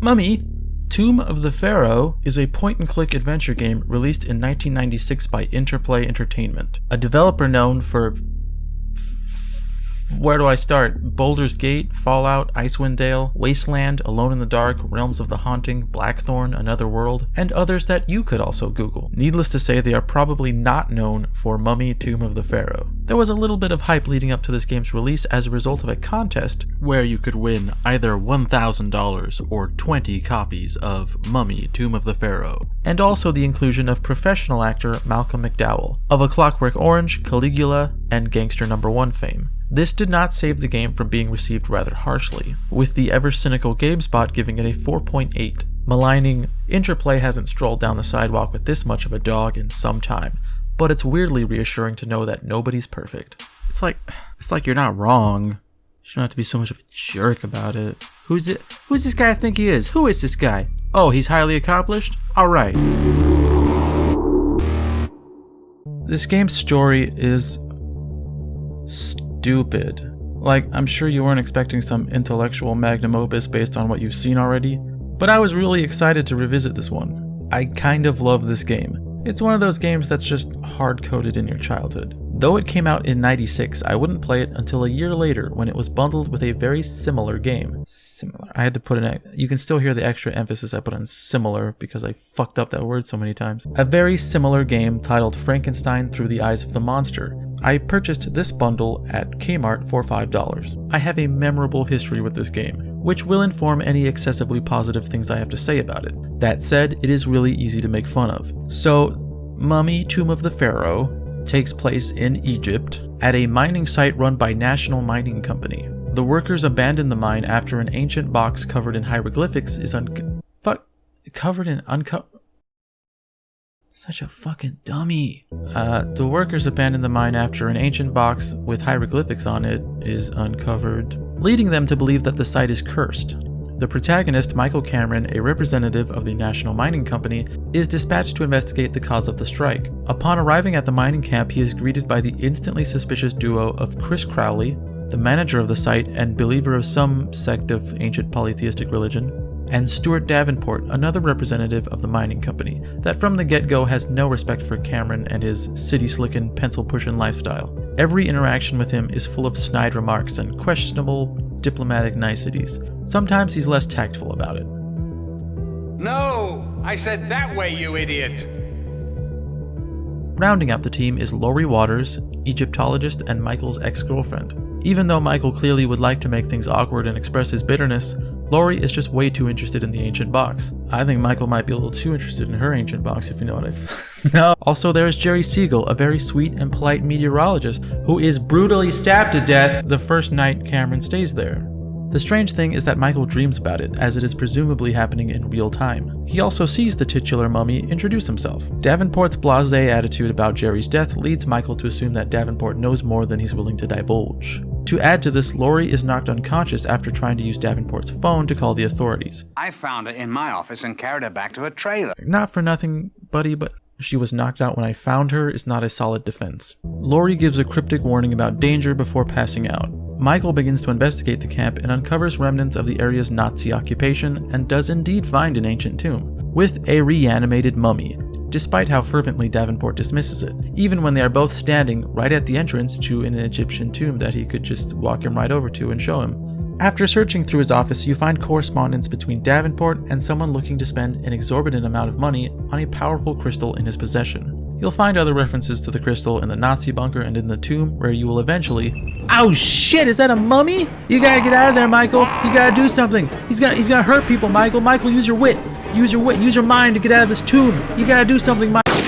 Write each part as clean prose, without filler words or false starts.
Mummy, Tomb of the Pharaoh is a point-and-click adventure game released in 1996 by Interplay Entertainment, a developer known for... where do I start? Baldur's Gate, Fallout, Icewind Dale, Wasteland, Alone in the Dark, Realms of the Haunting, Blackthorn, Another World, and others that you could also Google. Needless to say, they are probably not known for Mummy, Tomb of the Pharaoh. There was a little bit of hype leading up to this game's release as a result of a contest where you could win either $1,000 or 20 copies of Mummy, Tomb of the Pharaoh, and also the inclusion of professional actor Malcolm McDowell of A Clockwork Orange, Caligula, and Gangster No. 1 fame. This did not save the game from being received rather harshly, with the ever-cynical GameSpot giving it a 4.8, maligning, Interplay hasn't strolled down the sidewalk with this much of a dog in some time, but it's weirdly reassuring to know that nobody's perfect. It's like you're not wrong. You shouldn't have to be so much of a jerk about it. Who's this guy I think he is? Who is this guy? Oh, he's highly accomplished? Alright. This game's story is stupid. Like, I'm sure you weren't expecting some intellectual magnum opus based on what you've seen already, but I was really excited to revisit this one. I kind of love this game. It's one of those games that's just hard-coded in your childhood. Though it came out in '96, I wouldn't play it until a year later when it was bundled with a very similar game. Similar. I had to put you can still hear the extra emphasis I put on similar because I fucked up that word so many times. A very similar game titled Frankenstein Through the Eyes of the Monster. I purchased this bundle at Kmart for $5. I have a memorable history with this game, which will inform any excessively positive things I have to say about it. That said, it is really easy to make fun of. So, Mummy, Tomb of the Pharaoh takes place in Egypt at a mining site run by National Mining Company. The workers abandon the mine after an ancient box covered in hieroglyphics is Such a fucking dummy. The workers abandon the mine after an ancient box with hieroglyphics on it is uncovered, leading them to believe that the site is cursed. The protagonist, Michael Cameron, a representative of the National Mining Company, is dispatched to investigate the cause of the strike. Upon arriving at the mining camp, he is greeted by the instantly suspicious duo of Chris Crowley, the manager of the site and believer of some sect of ancient polytheistic religion, and Stuart Davenport, another representative of the mining company, that from the get-go has no respect for Cameron and his city-slickin', pencil-pushin' lifestyle. Every interaction with him is full of snide remarks and questionable diplomatic niceties. Sometimes he's less tactful about it. No! I said that way, you idiot! Rounding out the team is Laurie Waters, Egyptologist and Michael's ex-girlfriend. Even though Michael clearly would like to make things awkward and express his bitterness, Laurie is just way too interested in the ancient box. I think Michael might be a little too interested in her ancient box, if you know what No. Also, there's Jerry Siegel, a very sweet and polite meteorologist who is brutally stabbed to death the first night Cameron stays there. The strange thing is that Michael dreams about it, as it is presumably happening in real time. He also sees the titular mummy introduce himself. Davenport's blasé attitude about Jerry's death leads Michael to assume that Davenport knows more than he's willing to divulge. To add to this, Laurie is knocked unconscious after trying to use Davenport's phone to call the authorities. I found her in my office and carried her back to her trailer. Not for nothing, buddy, but she was knocked out when I found her is not a solid defense. Laurie gives a cryptic warning about danger before passing out. Michael begins to investigate the camp and uncovers remnants of the area's Nazi occupation and does indeed find an ancient tomb, with a reanimated mummy, despite how fervently Davenport dismisses it, even when they are both standing right at the entrance to an Egyptian tomb that he could just walk him right over to and show him. After searching through his office, you find correspondence between Davenport and someone looking to spend an exorbitant amount of money on a powerful crystal in his possession. You'll find other references to the crystal in the Nazi bunker and in the tomb, where you will eventually... Oh shit, is that a mummy? You gotta get out of there, Michael. You gotta do something. He's gonna hurt people, Michael. Michael, use your wit. Use your wit. Use your mind to get out of this tomb. You gotta do something, Michael.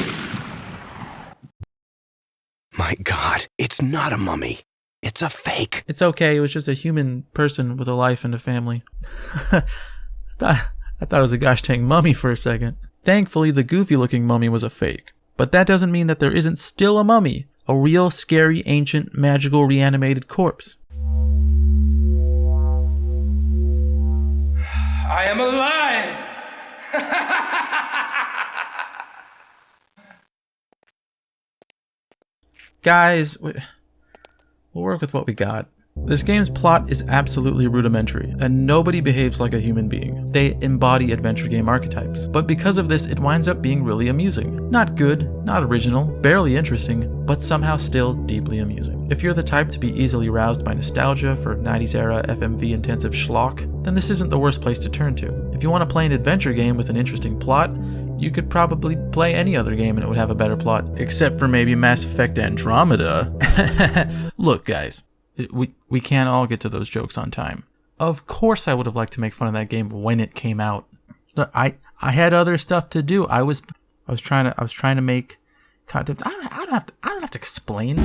My God, it's not a mummy. It's a fake. It's okay. It was just a human person with a life and a family. I thought it was a gosh dang mummy for a second. Thankfully, the goofy-looking mummy was a fake. But that doesn't mean that there isn't still a mummy, a real scary, ancient, magical, reanimated corpse. I am alive! Guys, we'll work with what we got. This game's plot is absolutely rudimentary, and nobody behaves like a human being. They embody adventure game archetypes, but because of this, it winds up being really amusing. Not good, not original, barely interesting, but somehow still deeply amusing. If you're the type to be easily roused by nostalgia for 90s era FMV intensive schlock, then this isn't the worst place to turn to. If you want to play an adventure game with an interesting plot, you could probably play any other game and it would have a better plot, except for maybe Mass Effect Andromeda. Look guys, we can't all get to those jokes on time. Of course I would have liked to make fun of that game when it came out. I had other stuff to do. I was trying to make content. I don't have to explain.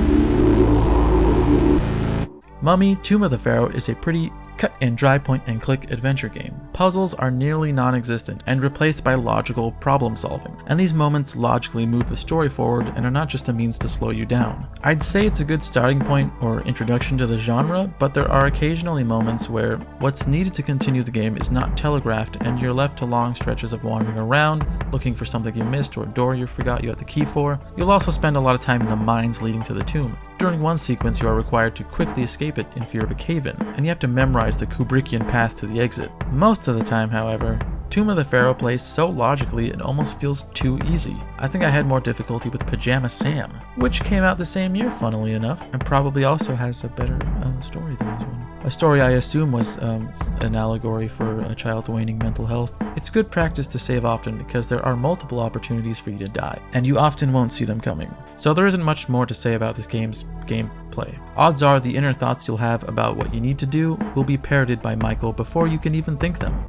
Mummy, Tomb of the Pharaoh is a pretty cut and dry point and click adventure game. Puzzles are nearly non-existent and replaced by logical problem solving, and these moments logically move the story forward and are not just a means to slow you down. I'd say it's a good starting point or introduction to the genre, but there are occasionally moments where what's needed to continue the game is not telegraphed and you're left to long stretches of wandering around, looking for something you missed or a door you forgot you had the key for. You'll also spend a lot of time in the mines leading to the tomb. During one sequence, you are required to quickly escape it in fear of a cave-in, and you have to memorize the Kubrickian path to the exit. Most of the time, however, Tomb of the Pharaoh plays so logically it almost feels too easy. I think I had more difficulty with Pajama Sam, which came out the same year funnily enough, and probably also has a better story than this one. A story I assume was an allegory for a child's waning mental health. It's good practice to save often because there are multiple opportunities for you to die, and you often won't see them coming. So there isn't much more to say about this game's gameplay. Odds are the inner thoughts you'll have about what you need to do will be parroted by Michael before you can even think them.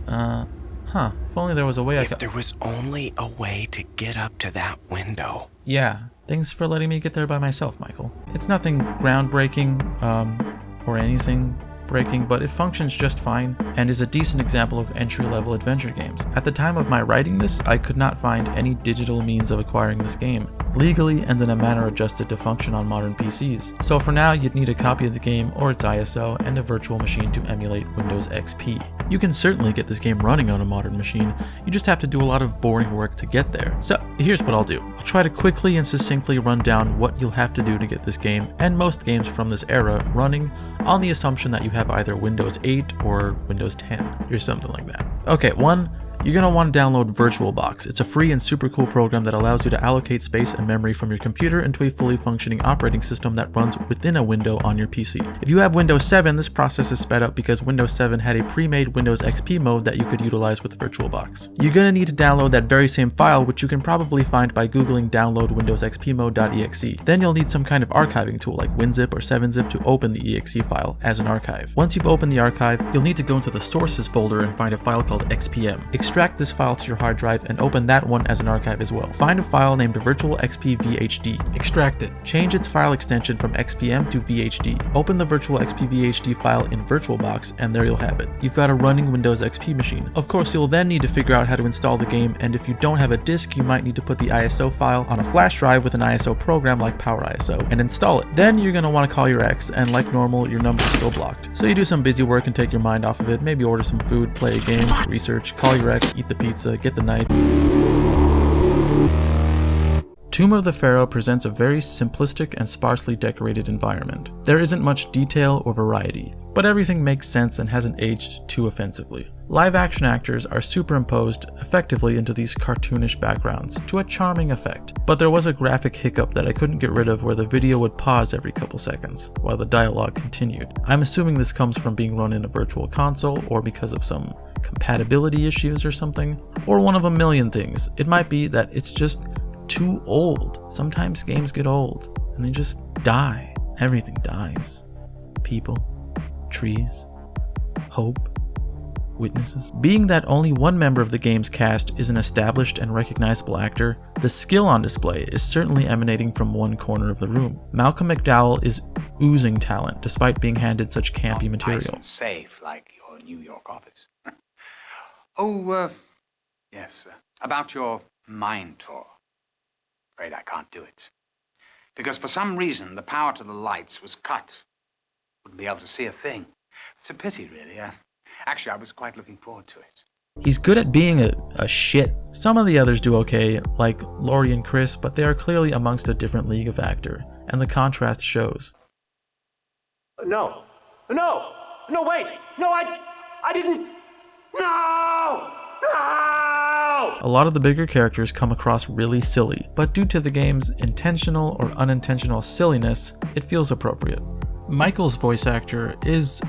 If only there was a way If there was only a way to get up to that window. Yeah, thanks for letting me get there by myself, Michael. It's nothing groundbreaking, or anything breaking, but it functions just fine and is a decent example of entry-level adventure games. At the time of my writing this, I could not find any digital means of acquiring this game, legally and in a manner adjusted to function on modern PCs. So for now, you'd need a copy of the game or its ISO and a virtual machine to emulate Windows XP. You can certainly get this game running on a modern machine, you just have to do a lot of boring work to get there. So here's what I'll do. I'll try to quickly and succinctly run down what you'll have to do to get this game, and most games from this era, running on the assumption that you have either Windows 8 or Windows 10 or something like that. Okay, 1. You're going to want to download VirtualBox. It's a free and super cool program that allows you to allocate space and memory from your computer into a fully functioning operating system that runs within a window on your PC. If you have Windows 7, this process is sped up because Windows 7 had a pre-made Windows XP mode that you could utilize with VirtualBox. You're going to need to download that very same file, which you can probably find by googling download Windows XP mode.exe. Then you'll need some kind of archiving tool like WinZip or 7-zip to open the exe file as an archive. Once you've opened the archive, you'll need to go into the sources folder and find a file called XPM. Extract this file to your hard drive and open that one as an archive as well. Find a file named Virtual XP VHD. Extract it. Change its file extension from XPM to VHD. Open the Virtual XP VHD file in VirtualBox and there you'll have it. You've got a running Windows XP machine. Of course, you'll then need to figure out how to install the game, and if you don't have a disk, you might need to put the ISO file on a flash drive with an ISO program like PowerISO and install it. Then you're going to want to call your ex, and like normal, your number's still blocked. So you do some busy work and take your mind off of it, maybe order some food, play a game, research, call your ex, eat the pizza, get the knife. Tomb of the Pharaoh presents a very simplistic and sparsely decorated environment. There isn't much detail or variety, but everything makes sense and hasn't aged too offensively. Live action actors are superimposed effectively into these cartoonish backgrounds to a charming effect, but there was a graphic hiccup that I couldn't get rid of where the video would pause every couple seconds while the dialogue continued. I'm assuming this comes from being run in a virtual console or because of some compatibility issues or something, or one of a million things. It might be that it's just too old. Sometimes games get old and they just die. Everything dies. People, trees, hope, witnesses. Being that only one member of the game's cast is an established and recognizable actor, the skill on display is certainly emanating from one corner of the room. Malcolm McDowell is oozing talent despite being handed such campy material. Nice and safe, like your New York office. Yes, about your mine tour. Afraid I can't do it. Because for some reason, the power to the lights was cut. Wouldn't be able to see a thing. It's a pity, really. Actually, I was quite looking forward to it. He's good at being a shit. Some of the others do okay, like Laurie and Chris, but they are clearly amongst a different league of actor, and the contrast shows. No. No! No, wait! No, I didn't... No! No! A lot of the bigger characters come across really silly, but due to the game's intentional or unintentional silliness, it feels appropriate. Michael's voice actor is...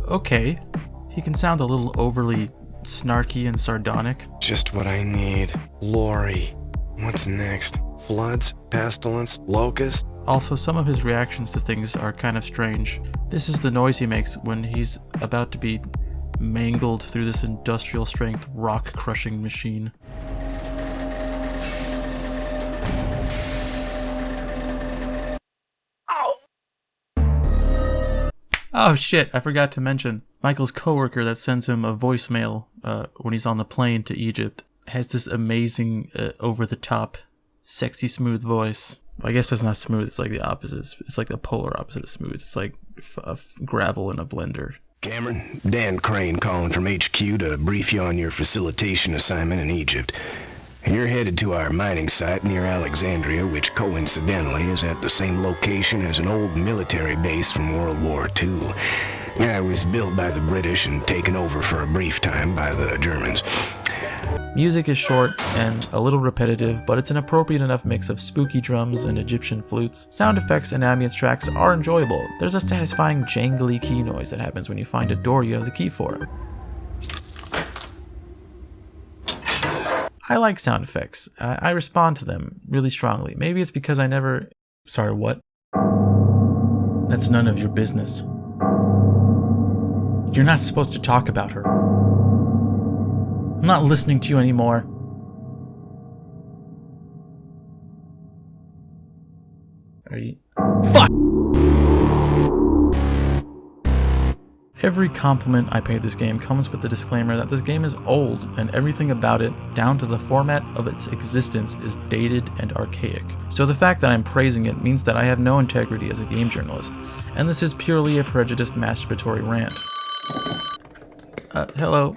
okay. He can sound a little overly snarky and sardonic. Just what I need. Lori. What's next? Floods? Pestilence? Locust? Also, some of his reactions to things are kind of strange. This is the noise he makes when he's about to be mangled through this industrial-strength rock-crushing machine. Oh shit, I forgot to mention. Michael's coworker that sends him a voicemail when he's on the plane to Egypt has this amazing, over-the-top, sexy smooth voice. I guess that's not smooth, it's like the opposite. It's like the polar opposite of smooth. It's like gravel in a blender. Cameron, Dan Crane calling from HQ to brief you on your facilitation assignment in Egypt. You're headed to our mining site near Alexandria, which coincidentally is at the same location as an old military base from World War II. It was built by the British and taken over for a brief time by the Germans. Music is short and a little repetitive, but it's an appropriate enough mix of spooky drums and Egyptian flutes. Sound effects and ambience tracks are enjoyable. There's a satisfying jangly key noise that happens when you find a door you have the key for. I like sound effects. I respond to them really strongly. Maybe it's because I never... Sorry, what? That's none of your business. You're not supposed to talk about her. I'm not listening to you anymore. Are you... Fuck! Every compliment I pay this game comes with the disclaimer that this game is old and everything about it, down to the format of its existence, is dated and archaic. So the fact that I'm praising it means that I have no integrity as a game journalist, and this is purely a prejudiced masturbatory rant. Hello?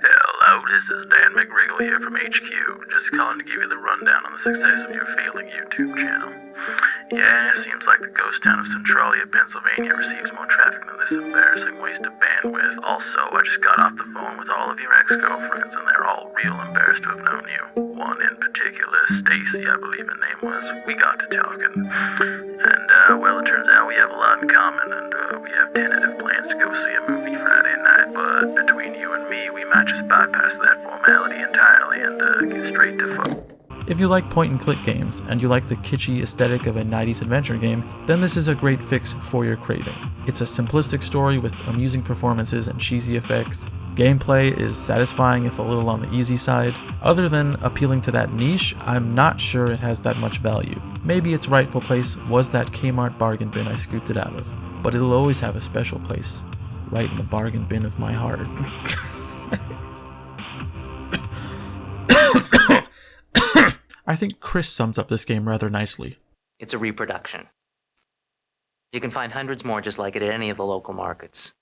Hello, this is Dan McGriggle here from HQ, just calling to give you the rundown on the success of your failing YouTube channel. Yeah, seems like the ghost town of Centralia, Pennsylvania receives more traffic than this embarrassing waste of bandwidth. Also, I just got off the phone with all of your ex-girlfriends, and they're all real embarrassed to have known you. One in particular, Stacy, I believe her name was. We got to talking. And, well, it turns out we have a lot in common, and we have tentative plans to go see a movie Friday night, but between you and me, we might just bypass that formality entirely and get straight to fuck. If you like point-and-click games, and you like the kitschy aesthetic of a 90s adventure game, then this is a great fix for your craving. It's a simplistic story with amusing performances and cheesy effects. Gameplay is satisfying if a little on the easy side. Other than appealing to that niche, I'm not sure it has that much value. Maybe its rightful place was that Kmart bargain bin I scooped it out of, but it'll always have a special place, right in the bargain bin of my heart. I think Chris sums up this game rather nicely. It's a reproduction. You can find hundreds more just like it at any of the local markets.